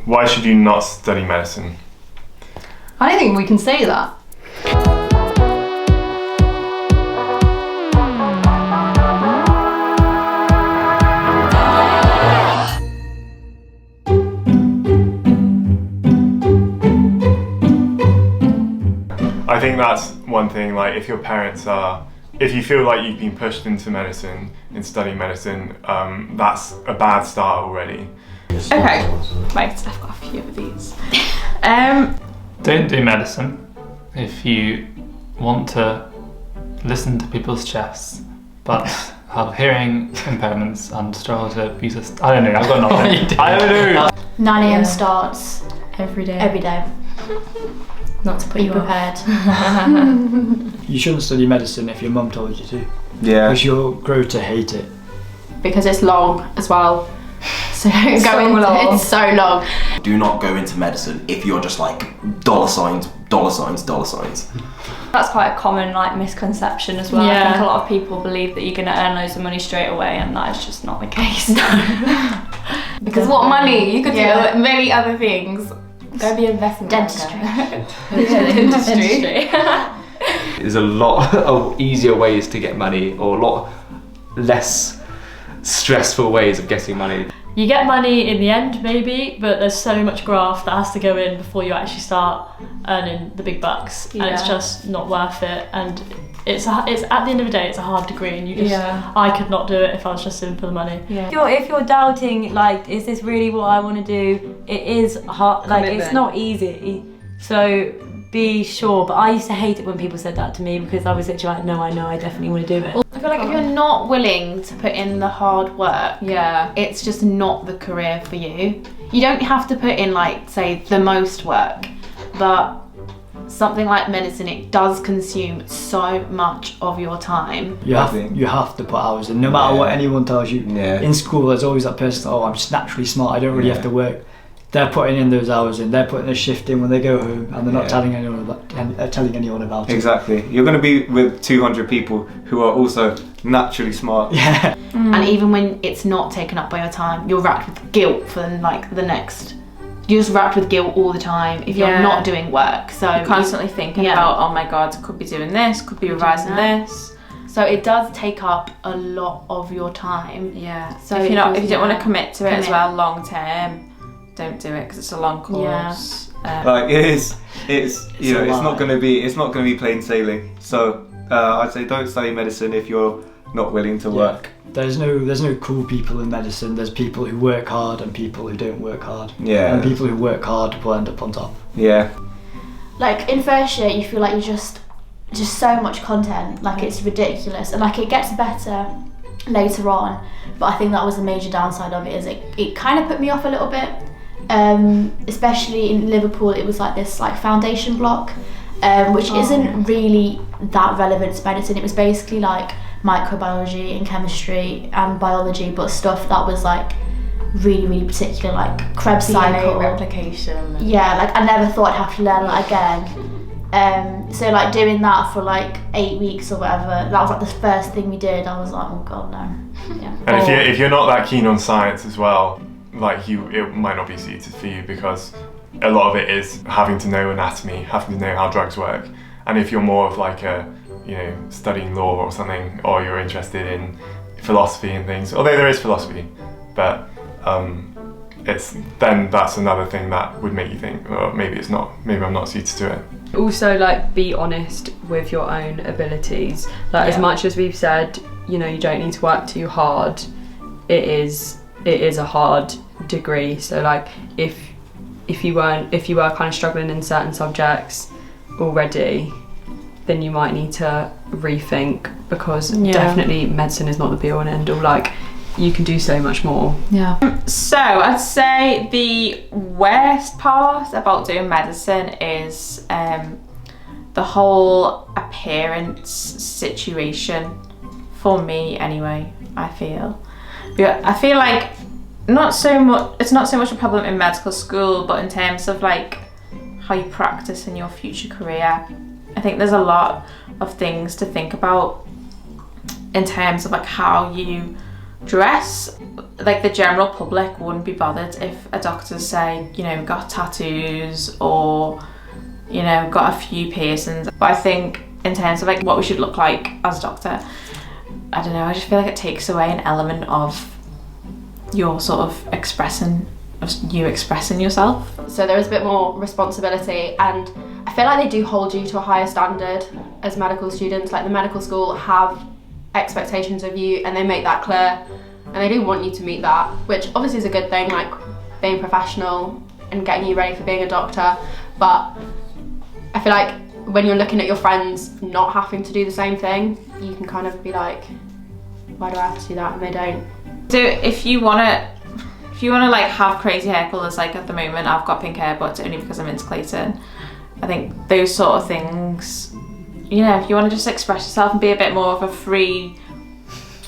Why should you not study medicine? I don't think we can say that. I think that's one thing, like if your parents are, if you feel like you've been pushed into medicine, in studying medicine, that's a bad start already. Okay, right, I've got a few of these. Don't do medicine if you want to listen to people's chests, but have hearing impairments and struggle to abuse it. I don't know, I've got nothing. I don't know. 9 a.m. starts Every day. every day. Not to put Be you prepared. You shouldn't study medicine if your mum told you to. Yeah. Because you'll grow to hate it. Because it's long as well. So don't So go into long. it's so long. Do not go into medicine if you're just like dollar signs, dollar signs, dollar signs. That's quite a common like misconception as well. I Yeah. think a lot of people believe that you're going to earn loads of money straight away, and that is just not the case. Because what money? You could do many other things. Go be an investment Dentistry. Dentistry. There's a lot of easier ways to get money, or a lot less stressful ways of getting money. You get money in the end maybe, but there's so much graft that has to go in before you actually start earning the big bucks, and it's just not worth it. And it's at the end of the day, it's a hard degree, and you just I could not do it if I was just in for the money. If you're doubting, like, is this really what I want to do? It is hard. Like, it's not easy. So be sure. But I used to hate it when people said that to me, because I was literally like, no, I know, I definitely want to do it. I feel like if you're not willing to put in the hard work, it's just not the career for you. You don't have to put in, like, say, the most work, but something like medicine, it does consume so much of your time. You have to put hours in, no matter what anyone tells you. In school, there's always that person, oh, I'm just naturally smart, I don't really have to work. They're putting in those hours in, they're putting a shift in when they go home, and they're not telling anyone about it. Exactly. You're going to be with 200 people who are also naturally smart. Yeah. And even when it's not taken up by your time, you're racked with guilt for like the next. You're just racked with guilt all the time if you're not doing work. So you're constantly thinking about, oh my god, could be doing this, could be revising this. So it does take up a lot of your time. Yeah. So if you don't want to commit to it as well long term, don't do it, because it's a long course. Like it's you know, it's not going to be plain sailing. So I'd say don't study medicine if you're not willing to work. There's no cool people in medicine. There's people who work hard and people who don't work hard. Yeah. And people who work hard will end up on top. Yeah. Like in first year, you feel like you're just so much content, like it's ridiculous, and like it gets better later on. But I think that was the major downside of it, is it kind of put me off a little bit. Especially in Liverpool, it was like this like foundation block, which isn't really that relevant to medicine. It was basically like microbiology and chemistry and biology, but stuff that was like really, really particular, like Krebs cycle, replication. Yeah, like I never thought I'd have to learn that again. So like doing that for like 8 weeks or whatever, that was like the first thing we did. I was like, oh god, no. Yeah. And if you're not that keen on science as well, like it might not be suited for you, because a lot of it is having to know anatomy, having to know how drugs work. And if you're more of like studying law or something, or you're interested in philosophy and things, although there is philosophy, but that's another thing that would make you think, well, maybe I'm not suited to it. Also, like, be honest with your own abilities. Like, as much as we've said, you don't need to work too hard, it is a hard degree. So like if you were kind of struggling in certain subjects already, then you might need to rethink, because definitely medicine is not the be all and end all. Like, you can do so much more. So I'd say the worst part about doing medicine is the whole appearance situation, for me anyway. I feel like it's not so much a problem in medical school, but in terms of like how you practice in your future career, I think there's a lot of things to think about in terms of like how you dress. Like the general public wouldn't be bothered if a doctor's say, you know, got tattoos or, you know, got a few piercings. But I think in terms of like what we should look like as a doctor, I don't know, I just feel like it takes away an element of your sort of expressing yourself. So there is a bit more responsibility, and I feel like they do hold you to a higher standard as medical students. Like the medical school have expectations of you and they make that clear, and they do want you to meet that, which obviously is a good thing, like being professional and getting you ready for being a doctor. But I feel like when you're looking at your friends not having to do the same thing, you can kind of be like, why do I have to do that? And they don't. So if you wanna like have crazy hair colours, like at the moment I've got pink hair, but it's only because I'm into Clayton. I think those sort of things, you know, if you want to just express yourself and be a bit more of a free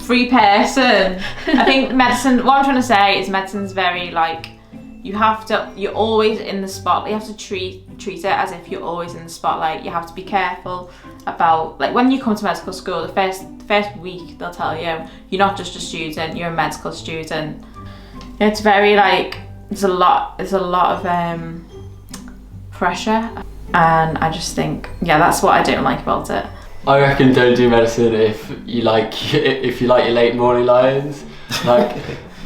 person. I think medicine, what I'm trying to say is medicine's very like, you're always in the spotlight. You have to treat it as if you're always in the spotlight. You have to be careful about, like when you come to medical school, the first week they'll tell you, you're not just a student, you're a medical student. It's very like, there's a lot of pressure, and I just think, yeah, that's what I don't like about it. I reckon don't do medicine if you like your late morning lions. Like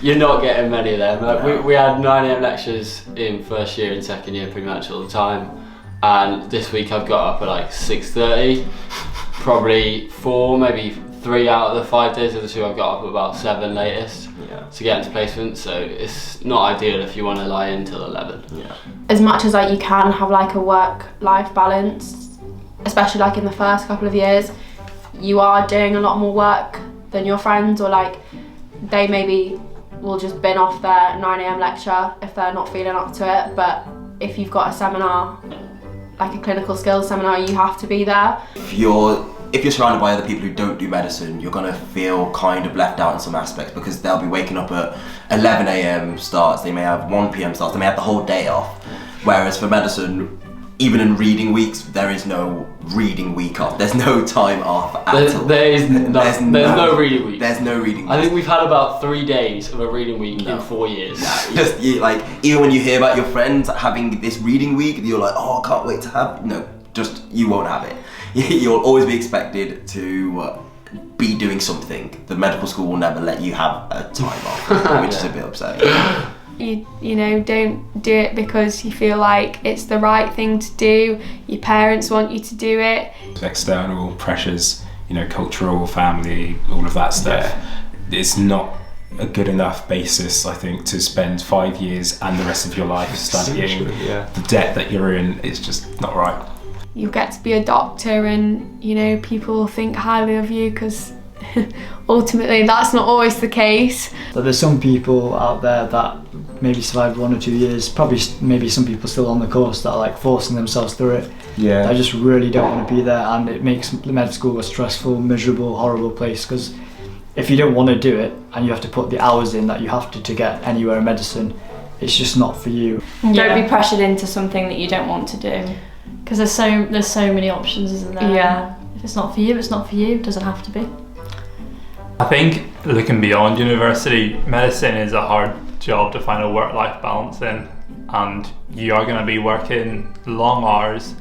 you're not getting many of them. Like, we had 9 AM lectures in first year and second year pretty much all the time, and this week I've got up at like 6:30. Probably 4, maybe 3 out of the 5 days of the 2 I've got up at about 7 latest to get into placement. So it's not ideal if you want to lie in till 11. Yeah. As much as like you can have like a work-life balance, especially like in the first couple of years, you are doing a lot more work than your friends, or like they maybe will just bin off their 9 AM lecture if they're not feeling up to it. But if you've got a seminar, like a clinical skills seminar, you have to be there. If you're surrounded by other people who don't do medicine, you're gonna feel kind of left out in some aspects, because they'll be waking up at 11 AM starts, they may have 1 PM starts, they may have the whole day off. Whereas for medicine, even in reading weeks, there is no reading week off. There's no time off at all. There's no reading week. There's no reading week. I think we've had about 3 days of a reading week in 4 years. No, like, even when you hear about your friends having this reading week, you're like, oh, I can't wait to have. No, just, you won't have it. You'll always be expected to be doing something. The medical school will never let you have a time off, which is a bit upsetting. You know, don't do it because you feel like it's the right thing to do. Your parents want you to do it. External pressures, you know, cultural, family, all of that stuff. It's not a good enough basis, I think, to spend 5 years and the rest of your life studying. The debt that you're in is just not right. You get to be a doctor and, you know, people think highly of you because ultimately that's not always the case. But there's some people out there that maybe survived 1 or 2 years, probably maybe some people still on the course that are like forcing themselves through it. Yeah. I just really don't want to be there, and it makes med school a stressful, miserable, horrible place, because if you don't want to do it and you have to put the hours in that you have to get anywhere in medicine, it's just not for you. Don't be pressured into something that you don't want to do. Because there's so many options, isn't there? Yeah. If it's not for you, it's not for you. It doesn't have to be. I think looking beyond university, medicine is a hard job to find a work-life balance in, and you are going to be working long hours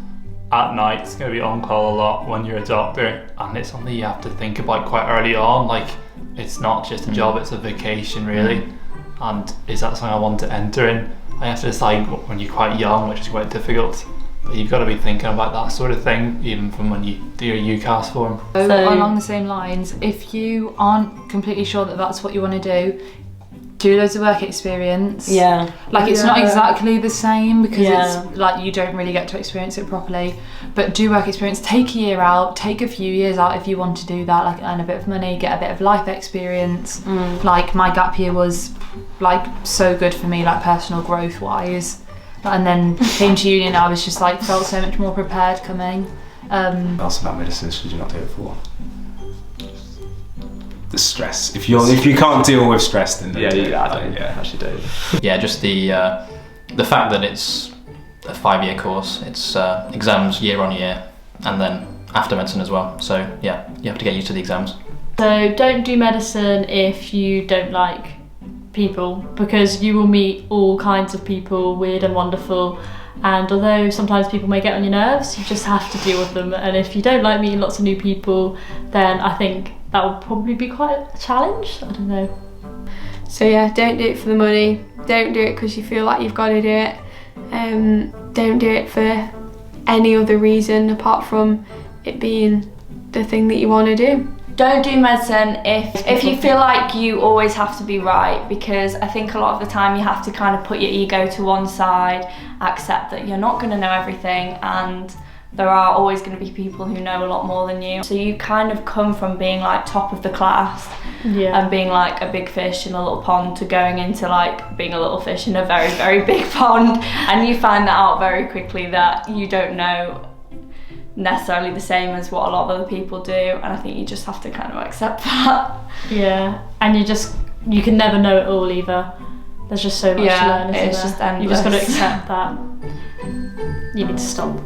at night. It's going to be on call a lot when you're a doctor, and it's something you have to think about quite early on. Like, it's not just a job, it's a vocation really. And is that something I want to enter in? I have to decide when you're quite young, which is quite difficult. But you've got to be thinking about that sort of thing even from when you do your UCAS form. So along the same lines, if you aren't completely sure that that's what you want to do loads of work experience. Yeah. Like it's not exactly the same because it's like you don't really get to experience it properly. But do work experience, take a year out, take a few years out if you want to do that, like earn a bit of money, get a bit of life experience. Like my gap year was like so good for me, like personal growth wise. And then came to uni and I was just like felt so much more prepared coming. Ask about medicine, should you not do it for? The stress. If you can't deal with stress, then actually do. Yeah, just the fact that it's a 5-year course. It's exams year on year, and then after medicine as well. So yeah, you have to get used to the exams. So don't do medicine if you don't like people, because you will meet all kinds of people, weird and wonderful, and although sometimes people may get on your nerves, you just have to deal with them. And if you don't like meeting lots of new people, then I think that would probably be quite a challenge. I don't know. So yeah, don't do it for the money, don't do it because you feel like you've got to do it, don't do it for any other reason apart from it being the thing that you want to do. Don't do medicine if you feel like you always have to be right, because I think a lot of the time you have to kind of put your ego to one side, accept that you're not going to know everything, and there are always going to be people who know a lot more than you. So you kind of come from being like top of the class and being like a big fish in a little pond to going into like being a little fish in a very, very big pond, and you find that out very quickly that you don't know necessarily the same as what a lot of other people do, and I think you just have to kind of accept that. Yeah, and you can never know it all either. There's just so much to learn, isn't it's there? just endless. You just got to accept that. You need to stop.